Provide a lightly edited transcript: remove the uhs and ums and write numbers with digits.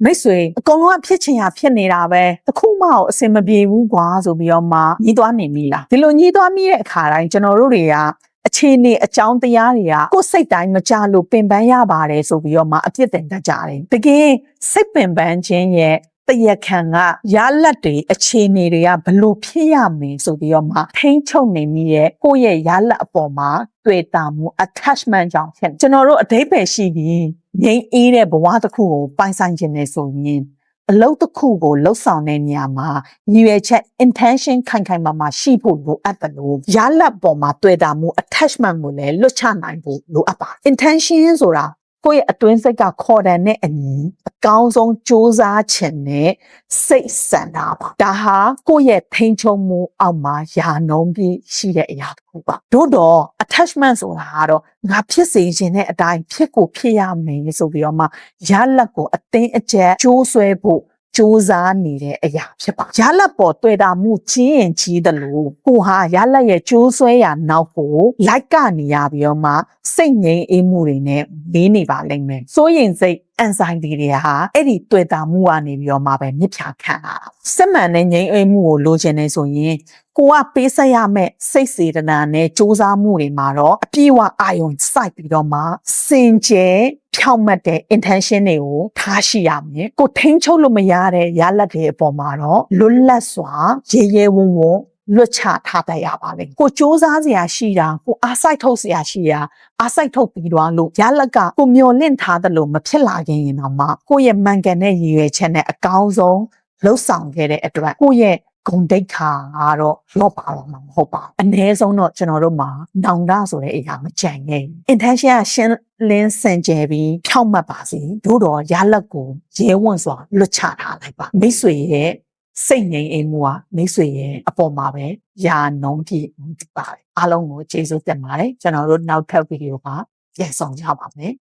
မိတ်ဆွေအကုန်လုံးကဖြစ်ချင်ရဖြစ်နေတာပဲတခုမှအဆင်မပြေဘူးကွာဆိုပြီးတော့မှညီးသွားနေပြီလားဒီလိုညီးသွားမိတဲ့အခါတိုင်းကျွန်တော်တို့တွေကအခြေအနေအကြောင်းတရားတွေကကိုယ်စိတ်တိုင်းမကြလို့ပင်ပန်းရပါတယ်ဆိုပြီးတော့မှအပြစ်တင်တတ်ကြတယ်တကယ်စိတ်ပင်ပန်းခြင်းရဲ့တရခံကရလက်တွေအခြေအနေတွေကဘလို့ဖြစ်ရမလဲဆိုပြီးတော့မှထိန်းချုပ်နေမိရဲ့ကိုယ့်ရဲ့ရလက်အပေါ်မှာတွေ့တာမှု attachment ကြောင့်ဖြစ်ကျွန်တော်တို့အဓိပ္ပာယ်ရှိပြီးငြိမ်းအေးတဲ့ဘဝတစ်ခုကိုပိုင်ဆိုင်ခြင်းနဲ့ဆိုရင်အလုပ်တစ်ခုကိုလှုပ်ဆောင်တဲ့နေရာမှာရည်ရွယ်ချက် intention ခိုင်ခိုင်မာမာရှိဖို့လိုအပ်တယ်လို့ရလက်ပေါ်မှာတွေ့တာမှု attachment ကိုလည်းလွတ်ချနိုင်ဖို့လိုအပ်ပါ intention ဆိုတာကိုယ့်ရဲ့အတွင်းစိတ်ကခေါ်တယ်နဲ့အညီအကောင်းဆုံးစ조사ခြင်းနဲ့စိတ်ဆန္ဒပါဒါဟာကိုယ့်ရဲ့ထိန်းချုပ်မှုအောက်မှာယာနှုံးပြီးရှိတဲ့အရာတစ်ခုပါတို့တော့ attachment ဆိုတာကတော့ငါဖြစ်စေခြင်းတဲ့အတိုင်းဖြစ်ကိုဖြစ်ရမယ်ဆိုပြီးတော့မှရလက်ကိုအသိအကျက်ကြိုးဆွဲဖို့စ조사နေတဲ့အရာဖြစ်ပါရလက်ပေါ်တွေ့တာမှုချင်းရင်ကြီးတယ်လို့ကိုဟာရလက်ရဲ့ကြိုးဆွဲရာနောက်ကိုလိုက်ကနေရပြီးတော့မှစိတ်ငြိမ်အေးမှုတွေနဲ့နေနေပါလိမ့်မယ်စိုးရင်စိတ်anxiety တွေဟာအဲ့ဒီတွေ့တာမှုကနေပြီးတော့မှပဲမြစ်ဖြာခံလာတာစစ်မှန်တဲ့ငြိမ်အေးမှုကိုလိုချင်နေဆိုရင်ကိုကပေးဆက်ရမယ့်စိတ်စေတနာနဲ့စ조사မှုတွေမှာတော့အပြည့်အဝအာရုံစိုက်ပြီးတော့မှစင်ကြယ်ဖြောင့်မတ်တဲ့ intention တွေကိုထားရှိရမယ်ကိုထိန်းချုပ်လို့မရတဲ့ရလက်တွေအပေါ်မှာတော့လွတ်လပ်စွာရေရဲဝုန်းဝုန်းလွတ်ချထားတတ်ရပါလိမ့်ကိုစ조사စရာရှိတာကိုအားစိုက်ထုတ်စရာရှိတာအားစိုက်ထုတ်ပြီးတော့လို့ရလက်ကကိုမျောလင့်ထားတယ်လို့မဖြစ်လာခင်ရင်တော့မှကိုယ့်ရဲ့မှန်ကန်တဲ့ရည်ရွယ်ချက်နဲ့အကောင်းဆုံးလှုပ်ဆောင်ခဲ့တဲ့အတွက်ကိုယ့်ရဲ့ဂုဏ်တိတ်ခါကတော့လော့ပါတော့မှာမဟုတ်ပါဘူးအ ਨੇ ဆုံးတော့ကျွန်တော်တို့မှာနောင်တဆိုတဲ့အရာမကြံခဲ့ဘူး intention ကရှင်းလင်းစင်ကြယ်ပြီးဖြောင့်မတ်ပါစေတို့တော့ရလက်ကိုရဲဝံ့စွာလွတ်ချထားလိုက်ပါမိတ်ဆွေရဲ့စိတ်ငြိမ်အေးမှုကမိတ်ဆွေရဲ့အပေါ်မှာပဲယာနှုံးပြည့်ပါတယ်အားလုံးကိုကျေးဇူးတင်ပါတယ်ကျွန်တော်တို့နောက်ထပ်ဗီဒီယိုမှာပြန်ဆောင်ကြပါမယ်